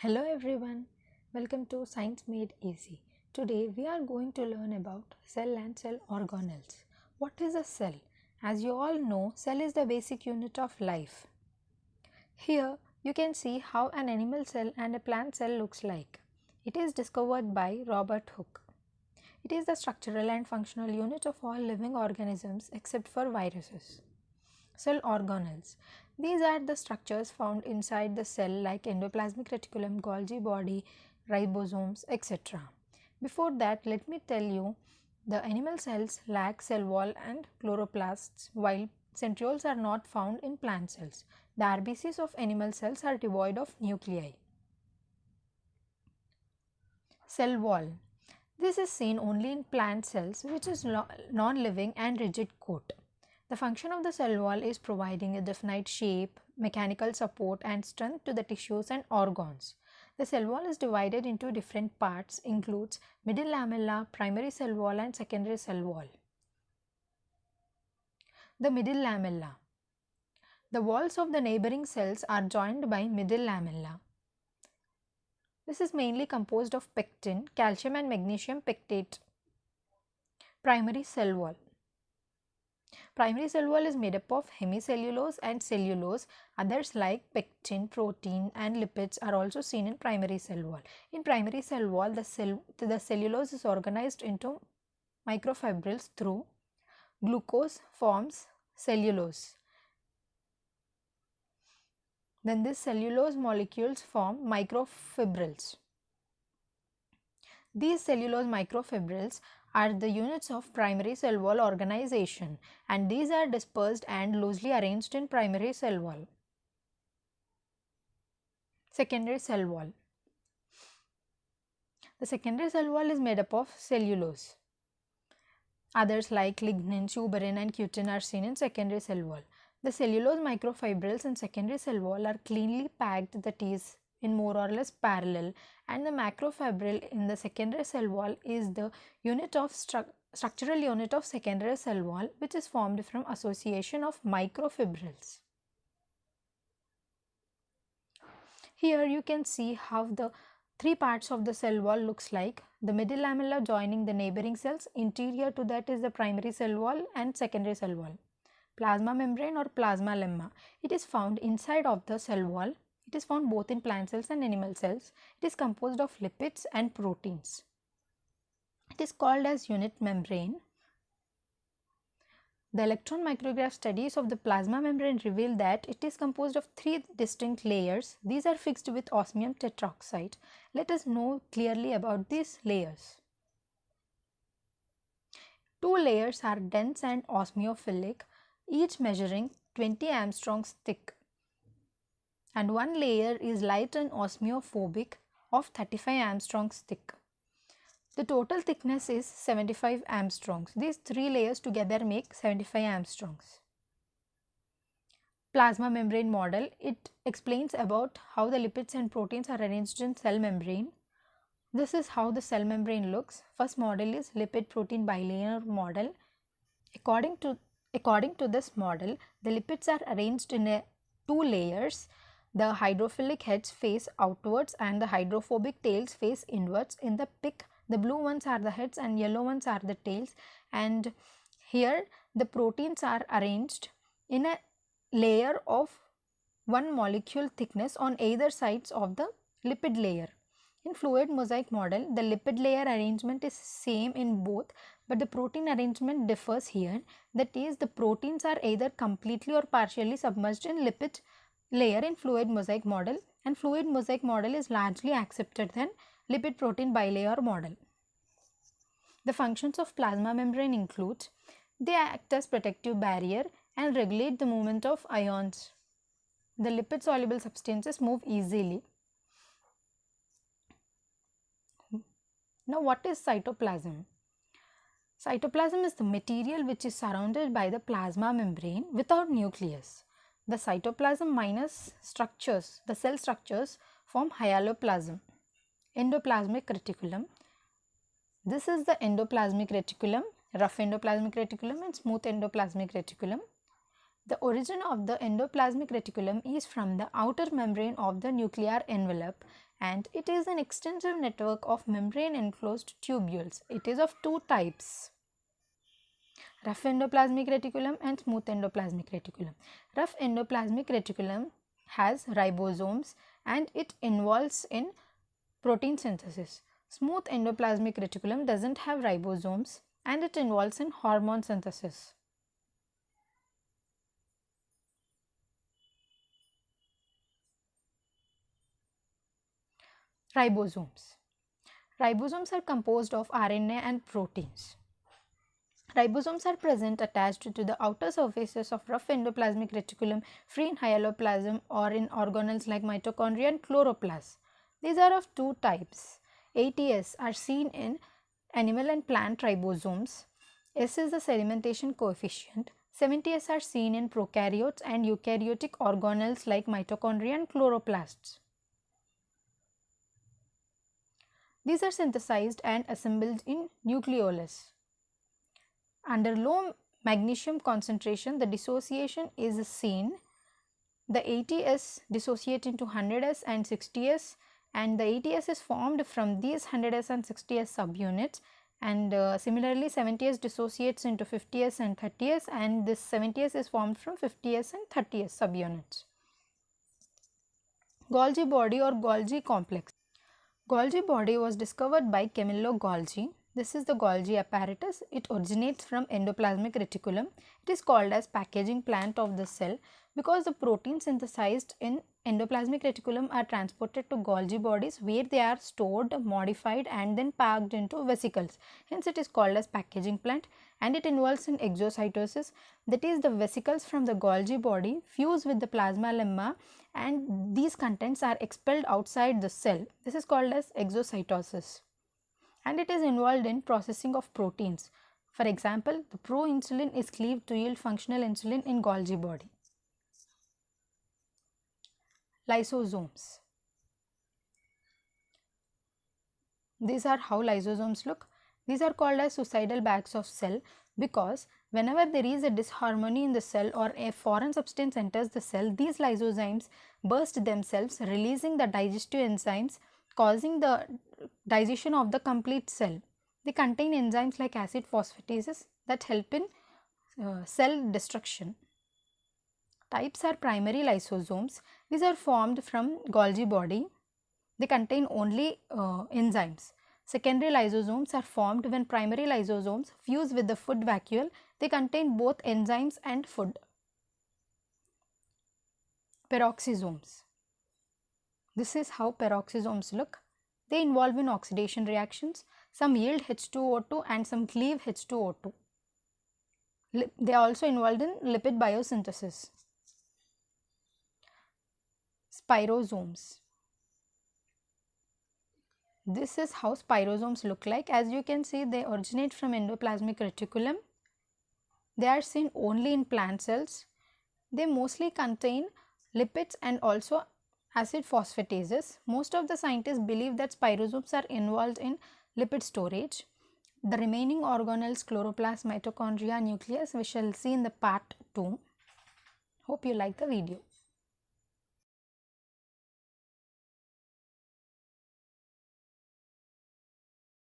Hello everyone, welcome to Science Made Easy. Today we are going to learn about cell and cell organelles. What is a cell? As you all know, cell is the basic unit of life. Here you can see how an animal cell and a plant cell looks like. It is discovered by Robert Hooke. It is the structural and functional unit of all living organisms except for viruses. Cell organelles. These are the structures found inside the cell like endoplasmic reticulum, Golgi body, ribosomes, etc. Before that, let me tell you the animal cells lack cell wall and chloroplasts while centrioles are not found in plant cells. The RBCs of animal cells are devoid of nuclei. Cell wall. This is seen only in plant cells, which is non-living and rigid coat. The function of the cell wall is providing a definite shape, mechanical support and strength to the tissues and organs. The cell wall is divided into different parts, includes middle lamella, primary cell wall and secondary cell wall. The middle lamella. The walls of the neighboring cells are joined by middle lamella. This is mainly composed of pectin, calcium and magnesium pectate. Primary cell wall. Primary cell wall is made up of hemicellulose and cellulose. Others like pectin, protein and lipids are also seen in primary cell wall. In primary cell wall, the cellulose is organized into microfibrils through glucose forms cellulose. Then these cellulose molecules form microfibrils. These cellulose microfibrils are the units of primary cell wall organization, and these are dispersed and loosely arranged in primary cell wall. Secondary cell wall. The secondary cell wall is made up of cellulose. Others like lignin, tuberin and cutin are seen in secondary cell wall. The cellulose microfibrils in secondary cell wall are cleanly packed, that is in more or less parallel, and the macrofibril in the secondary cell wall is the unit of structural unit of secondary cell wall, which is formed from association of microfibrils. Here you can see how the three parts of the cell wall looks like. The middle lamella joining the neighboring cells, interior to that is the primary cell wall and secondary cell wall. Plasma membrane or plasma lemma. It is found inside of the cell wall. It is found both in plant cells and animal cells. It is composed of lipids and proteins. It is called as unit membrane. The electron micrograph studies of the plasma membrane reveal that it is composed of three distinct layers. These are fixed with osmium tetroxide. Let us know clearly about these layers. Two layers are dense and osmiophilic, each measuring 20 angstroms thick, and one layer is light and osmophobic of 35 angstroms thick. The total thickness is 75 angstroms. These three layers together make 75 angstroms. Plasma membrane model. It explains about how the lipids and proteins are arranged in cell membrane. This is how the cell membrane looks. First model is lipid protein bilayer model. According to this model, the lipids are arranged in two layers. The hydrophilic heads face outwards and the hydrophobic tails face inwards. In the pic, the blue ones are the heads and yellow ones are the tails, and here the proteins are arranged in a layer of one molecule thickness on either sides of the lipid layer. In fluid mosaic model, the lipid layer arrangement is same in both, but the protein arrangement differs here. That is, the proteins are either completely or partially submerged in lipid layer in fluid mosaic model, and fluid mosaic model is largely accepted than lipid protein bilayer model. The functions of plasma membrane include: they act as protective barrier and regulate the movement of ions. The lipid soluble substances move easily. Now, what is cytoplasm? Cytoplasm is the material which is surrounded by the plasma membrane without nucleus. The cytoplasm minus structures, the cell structures, form hyaloplasm. Endoplasmic reticulum. This is the endoplasmic reticulum, rough endoplasmic reticulum and smooth endoplasmic reticulum. The origin of the endoplasmic reticulum is from the outer membrane of the nuclear envelope, and it is an extensive network of membrane enclosed tubules. It is of two types: rough endoplasmic reticulum and smooth endoplasmic reticulum. Rough endoplasmic reticulum has ribosomes and it involves in protein synthesis. Smooth endoplasmic reticulum doesn't have ribosomes and it involves in hormone synthesis. Ribosomes. Ribosomes are composed of RNA and proteins. Ribosomes are present attached to the outer surfaces of rough endoplasmic reticulum, free in hyaloplasm or in organelles like mitochondria and chloroplast. These are of two types. ATS are seen in animal and plant ribosomes. S is the sedimentation coefficient. 70S are seen in prokaryotes and eukaryotic organelles like mitochondria and chloroplasts. These are synthesized and assembled in nucleolus. Under low magnesium concentration, the dissociation is seen. The ATS dissociate into 100S and 60S, and the ATS is formed from these 100S and 60S subunits, and similarly 70S dissociates into 50S and 30S, and this 70S is formed from 50S and 30S subunits. Golgi body or Golgi complex. Golgi body was discovered by Camillo Golgi. This is the Golgi apparatus. It originates from endoplasmic reticulum. It is called as packaging plant of the cell because the proteins synthesized in endoplasmic reticulum are transported to Golgi bodies where they are stored, modified and then packed into vesicles. Hence it is called as packaging plant, and it involves in exocytosis, that is the vesicles from the Golgi body fuse with the plasma lemma and these contents are expelled outside the cell. This is called as exocytosis, and it is involved in processing of proteins. For example, the proinsulin is cleaved to yield functional insulin in Golgi body. Lysosomes. These are how lysosomes look. These are called as suicidal bags of cell because whenever there is a disharmony in the cell or a foreign substance enters the cell, these lysosomes burst themselves, releasing the digestive enzymes, causing the digestion of the complete cell. They contain enzymes like acid phosphatases that help in cell destruction. Types are primary lysosomes. These are formed from Golgi body. They contain only enzymes. Secondary lysosomes are formed when primary lysosomes fuse with the food vacuole. They contain both enzymes and food. Peroxisomes. This is how peroxisomes look. They involve in oxidation reactions. Some yield H2O2 and some cleave H2O2. They are also involved in lipid biosynthesis. Spirosomes. This is how spirosomes look like. As you can see, they originate from endoplasmic reticulum. They are seen only in plant cells. They mostly contain lipids and also acid phosphatases. Most of the scientists believe that spirosomes are involved in lipid storage. The remaining organelles, chloroplast, mitochondria, nucleus, we shall see in the part 2. Hope you like the video.